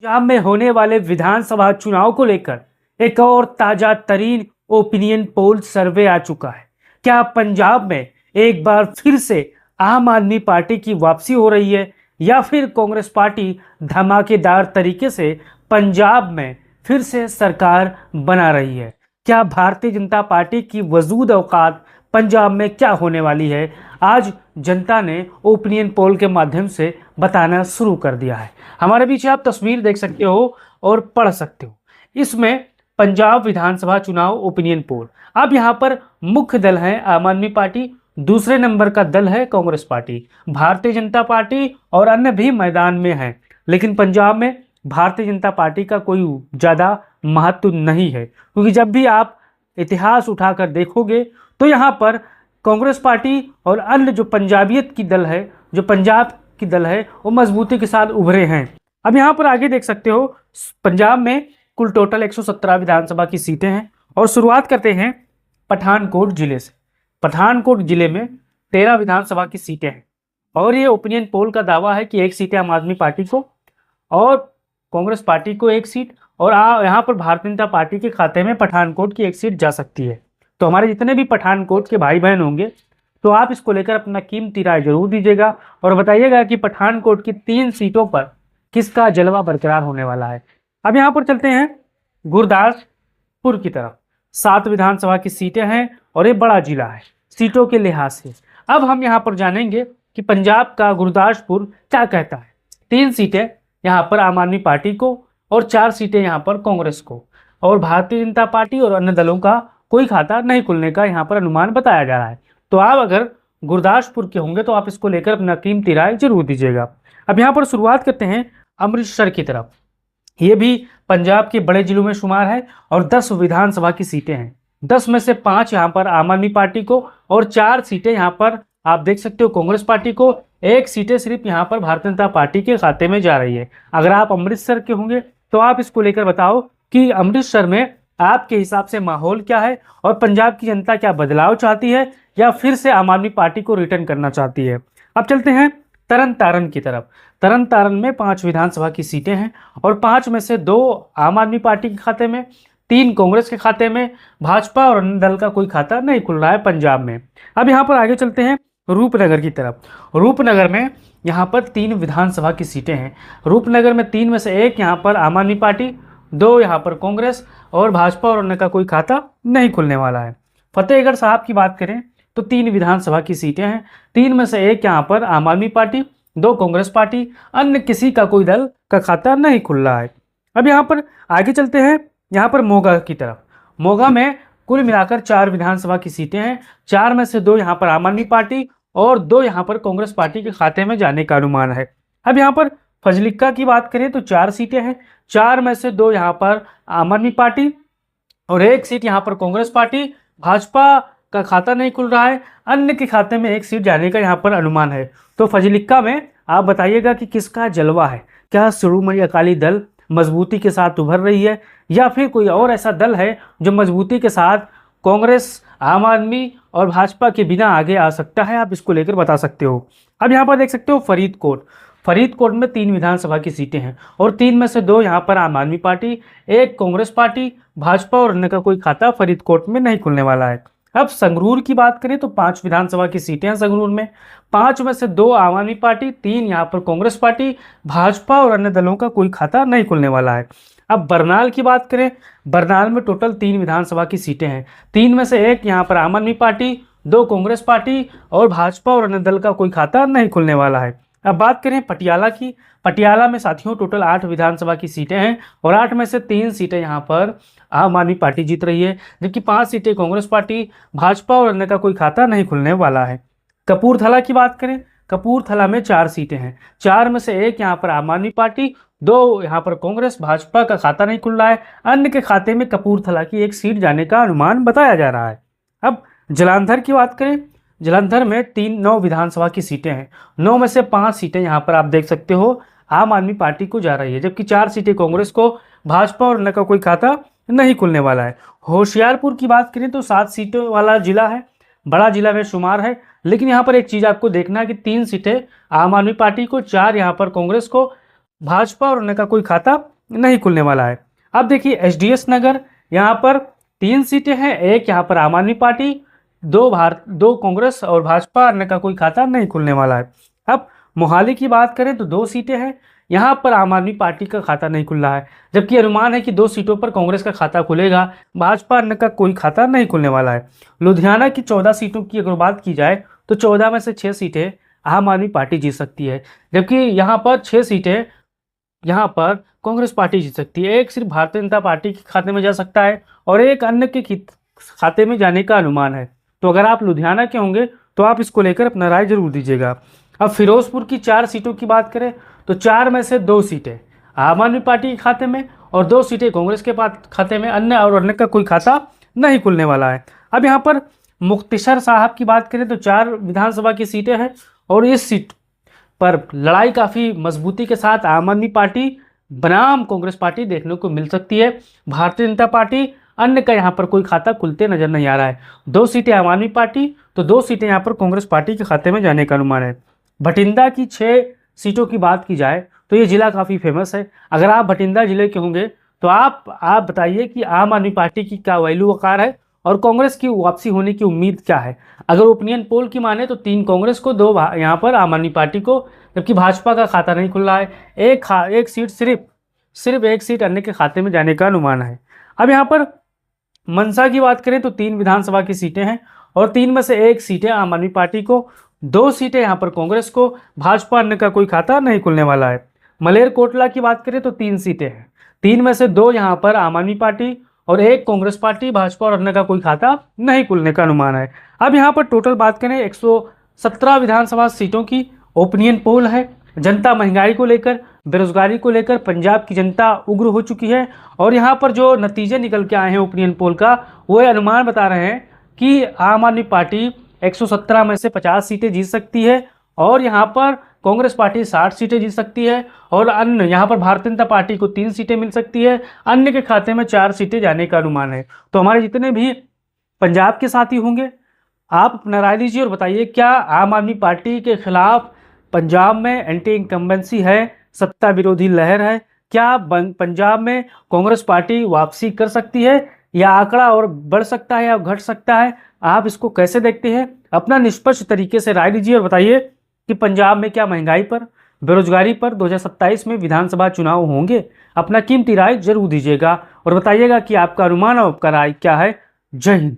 पंजाब में होने वाले विधानसभा चुनाव को लेकर एक और ताजा तरीन ओपिनियन पोल सर्वे आ चुका है। क्या पंजाब में एक बार फिर से आम आदमी पार्टी की वापसी हो रही है या फिर कांग्रेस पार्टी धमाकेदार तरीके से पंजाब में फिर से सरकार बना रही है? क्या भारतीय जनता पार्टी की वजूद औकात पंजाब में क्या होने वाली है, आज जनता ने ओपिनियन पोल के माध्यम से बताना शुरू कर दिया है। हमारे पीछे आप तस्वीर देख सकते हो और पढ़ सकते हो। इसमें पंजाब विधानसभा चुनाव ओपिनियन पोल। अब यहाँ पर मुख्य दल है आम आदमी पार्टी, दूसरे नंबर का दल है कांग्रेस पार्टी, भारतीय जनता पार्टी और अन्य भी मैदान में हैं। लेकिन पंजाब में भारतीय जनता पार्टी का कोई ज़्यादा महत्व नहीं है, क्योंकि जब भी आप इतिहास उठाकर देखोगे तो यहाँ पर कांग्रेस पार्टी और अन्य जो पंजाबियत की दल है, जो पंजाब की दल है, वो मजबूती के साथ उभरे हैं। अब यहाँ पर आगे देख सकते हो, पंजाब में कुल टोटल 117 विधानसभा की सीटें हैं और शुरुआत करते हैं पठानकोट जिले से। पठानकोट जिले में 13 विधानसभा की सीटें हैं और ये ओपिनियन पोल का दावा है कि एक सीट आम आदमी पार्टी को और कांग्रेस पार्टी को एक सीट, और यहाँ पर भारतीय जनता पार्टी के खाते में पठानकोट की एक सीट जा सकती है। तो हमारे जितने भी पठानकोट के भाई बहन होंगे तो आप इसको लेकर अपना कीमती राय जरूर दीजिएगा और बताइएगा कि पठानकोट की 3 सीटों पर किसका जलवा बरकरार होने वाला है। अब यहाँ पर चलते हैं गुरदासपुर की तरफ। 7 विधानसभा की सीटें हैं और ये बड़ा जिला है सीटों के लिहाज से। अब हम यहाँ पर जानेंगे कि पंजाब का गुरदासपुर क्या कहता है। 3 सीटें यहाँ पर आम आदमी पार्टी को और 4 सीटें यहाँ पर कांग्रेस को, और भारतीय जनता पार्टी और अन्य दलों का कोई खाता नहीं खुलने का यहाँ पर अनुमान बताया जा रहा है। तो आप अगर गुरदासपुर के होंगे तो आप इसको लेकर अपना कीमती राय जरूर दीजिएगा। अब यहाँ पर शुरुआत करते हैं अमृतसर की तरफ। ये भी पंजाब के बड़े जिलों में शुमार है और 10 विधानसभा की सीटें हैं। 10 में से 5 यहाँ पर आम आदमी पार्टी को और 4 सीटें यहाँ पर आप देख सकते हो कांग्रेस पार्टी को। 1 सीटें सिर्फ यहाँ पर भारतीय जनता पार्टी के खाते में जा रही है। अगर आप अमृतसर के होंगे तो आप इसको लेकर बताओ कि अमृतसर में आपके हिसाब से माहौल क्या है और पंजाब की जनता क्या बदलाव चाहती है या फिर से आम आदमी पार्टी को रिटर्न करना चाहती है। अब चलते हैं तरन तारण की तरफ। तरन तारण में 5 विधानसभा की सीटें हैं और 5 में से 2 आम आदमी पार्टी के खाते में, 3 कांग्रेस के खाते में, भाजपा और अन्य दल का कोई खाता नहीं खुल रहा है पंजाब में। अब यहाँ पर आगे चलते हैं रूपनगर की तरफ। रूपनगर में यहाँ पर 3 विधानसभा की सीटें हैं। रूपनगर में 3 में से 1 यहाँ पर आम आदमी पार्टी, 2 यहाँ पर कांग्रेस और भाजपा और अन्य का कोई खाता नहीं खुलने वाला है। फतेहगढ़ साहब की बात करें तो 3 विधानसभा की सीटें हैं। 3 में से 1 यहाँ पर आम आदमी पार्टी, 2 कांग्रेस पार्टी, अन्य किसी का कोई दल का खाता नहीं खुल रहा है। अब यहाँ पर आगे चलते हैं यहाँ पर मोगा की तरफ। मोगा में कुल मिलाकर 4 विधानसभा की सीटें हैं। 4 में से 2 यहाँ पर आम आदमी पार्टी और 2 यहाँ पर कांग्रेस पार्टी के खाते में जाने का अनुमान है। अब यहाँ पर फजलिका की बात करें तो 4 सीटें हैं। 4 में से 2 यहाँ पर आम आदमी पार्टी और 1 सीट यहाँ पर कांग्रेस पार्टी। भाजपा का खाता नहीं खुल रहा है, अन्य के खाते में 1 सीट जाने का यहाँ पर अनुमान है। तो फजलिका में आप बताइएगा कि किसका जलवा है। क्या शिरोमणि अकाली दल मजबूती के साथ उभर रही है या फिर कोई और ऐसा दल है जो मजबूती के साथ कांग्रेस, आम आदमी और भाजपा के बिना आगे आ सकता है? आप इसको लेकर बता सकते हो। अब यहाँ पर देख सकते हो फरीदकोट। फरीदकोट में 3 विधानसभा की सीटें हैं और 3 में से 2 यहाँ पर आम आदमी पार्टी, 1 कांग्रेस पार्टी, भाजपा और अन्य का कोई खाता फरीदकोट में नहीं खुलने वाला है। अब संगरूर की बात करें तो 5 विधानसभा की सीटें हैं संगरूर में। 5 में से 2 आम आदमी पार्टी, 3 यहाँ पर कांग्रेस पार्टी, भाजपा और अन्य दलों का कोई खाता नहीं खुलने वाला है। अब बरनाल की बात करें, बरनाल में टोटल 3 विधानसभा की सीटें हैं। 3 में से 1 यहाँ पर आम आदमी पार्टी, 2 कांग्रेस पार्टी और भाजपा और अन्य दल का कोई खाता नहीं खुलने वाला है। अब बात करें पटियाला की। पटियाला में साथियों टोटल 8 विधानसभा की सीटें हैं और 8 में से 3 सीटें यहाँ पर आम आदमी पार्टी जीत रही है, जबकि 5 सीटें कांग्रेस पार्टी, भाजपा और अन्य का कोई खाता नहीं खुलने वाला है। कपूरथला की बात करें, कपूरथला में 4 सीटें हैं। 4 में से 1 यहाँ पर आम आदमी पार्टी, 2 यहाँ पर कांग्रेस, भाजपा का खाता नहीं खुल रहा है, अन्य के खाते में कपूरथला की 1 सीट जाने का अनुमान बताया जा रहा है। अब जालंधर की बात करें, जालंधर में 9 विधानसभा की सीटें हैं। 9 में से 5 सीटें यहाँ पर आप देख सकते हो आम आदमी पार्टी को जा रही है, जबकि 4 सीटें कांग्रेस को, भाजपा और अन्य का कोई खाता नहीं खुलने वाला है। होशियारपुर की बात करें तो 7 सीटों वाला जिला है, बड़ा जिला में शुमार है, लेकिन यहाँ पर एक चीज़ आपको देखना है कि 3 सीटें आम आदमी पार्टी को, 4 यहाँ पर कांग्रेस को भाजपा और अन्य का कोई खाता नहीं खुलने वाला है। अब देखिए एसडीएस नगर, यहाँ पर 3 सीटें हैं, एक यहाँ पर आम आदमी पार्टी, 2 कांग्रेस और भाजपा, अन्य का कोई खाता नहीं खुलने वाला है। अब मोहाली की बात करें तो 2 सीटें हैं, यहाँ पर आम आदमी पार्टी का खाता नहीं खुल रहा है, जबकि अनुमान है कि 2 सीटों पर कांग्रेस का खाता खुलेगा, भाजपा अन्य का कोई खाता नहीं खुलने वाला है। लुधियाना की 14 सीटों की अगर बात की जाए तो 14 में से 6 सीटें आम आदमी पार्टी जीत सकती है, जबकि यहाँ पर 6 सीटें यहाँ पर कांग्रेस पार्टी जीत सकती है। एक सिर्फ भारतीय जनता पार्टी के खाते में जा सकता है और एक अन्य के खाते में जाने का अनुमान है। तो अगर आप लुधियाना के होंगे तो आप इसको लेकर अपना राय जरूर दीजिएगा। अब फिरोजपुर की 4 सीटों की बात करें तो 4 में से 2 सीटें आम आदमी पार्टी के खाते में और 2 सीटें कांग्रेस के खाते में, अन्य का कोई खाता नहीं खुलने वाला है। अब यहाँ पर मुख्तिसर साहब की बात करें तो 4 विधानसभा की सीटें हैं और इस सीट पर लड़ाई काफ़ी मजबूती के साथ आम आदमी पार्टी बनाम कांग्रेस पार्टी देखने को मिल सकती है। भारतीय जनता पार्टी अन्य का यहाँ पर कोई खाता खुलते नजर नहीं आ रहा है। 2 सीटें आम आदमी पार्टी तो 2 सीटें यहाँ पर कांग्रेस पार्टी के खाते में जाने का अनुमान है। भटिंडा की 6 सीटों की बात की जाए तो ये जिला काफ़ी फेमस है। अगर आप भटिंडा जिले के होंगे तो आप बताइए कि आम आदमी पार्टी की क्या वैल्यू वकार है और कांग्रेस की वापसी होने की उम्मीद क्या है। अगर ओपिनियन पोल की माने तो 3 कांग्रेस को, 2 यहाँ पर आम आदमी पार्टी को, जबकि भाजपा का खाता नहीं खुल रहा है। एक सीट सिर्फ एक सीट अन्य के खाते में जाने का अनुमान है। अब यहाँ पर मनसा की बात करें तो 3 विधानसभा की सीटें हैं और 3 में से 1 सीटें आम आदमी पार्टी को, 2 सीटें यहाँ पर कांग्रेस को, भाजपा अन्य का कोई खाता नहीं खुलने वाला है। मलेरकोटला की बात करें तो 3 सीटें हैं, 3 में से 2 यहाँ पर आम आदमी पार्टी और 1 कांग्रेस पार्टी, भाजपा और अन्य का कोई खाता नहीं खुलने का अनुमान है। अब यहाँ पर टोटल बात करें 117 विधानसभा सीटों की ओपिनियन पोल है। जनता महंगाई को लेकर, बेरोजगारी को लेकर पंजाब की जनता उग्र हो चुकी है और यहाँ पर जो नतीजे निकल के आए हैं ओपिनियन पोल का, वो अनुमान बता रहे हैं कि आम आदमी पार्टी 117 में से 50 सीटें जीत सकती है और यहाँ पर कांग्रेस पार्टी 60 सीटें जीत सकती है और अन्य यहाँ पर भारतीय जनता पार्टी को 3 सीटें मिल सकती है, अन्य के खाते में 4 सीटें जाने का अनुमान है। तो हमारे जितने भी पंजाब के साथी होंगे, आप अपना राय दीजिए और बताइए क्या आम आदमी पार्टी के खिलाफ पंजाब में एंटी इनकम्बेंसी है, सत्ता विरोधी लहर है, क्या पंजाब में कांग्रेस पार्टी वापसी कर सकती है या आंकड़ा और बढ़ सकता है या घट सकता है? आप इसको कैसे देखते हैं? अपना निष्पक्ष तरीके से राय दीजिए और बताइए कि पंजाब में क्या महंगाई पर, बेरोजगारी पर 2027 में विधानसभा चुनाव होंगे? अपना कीमती राय जरूर दीजिएगा और बताइएगा कि आपका अनुमान और आपका राय क्या है। जय हिंद।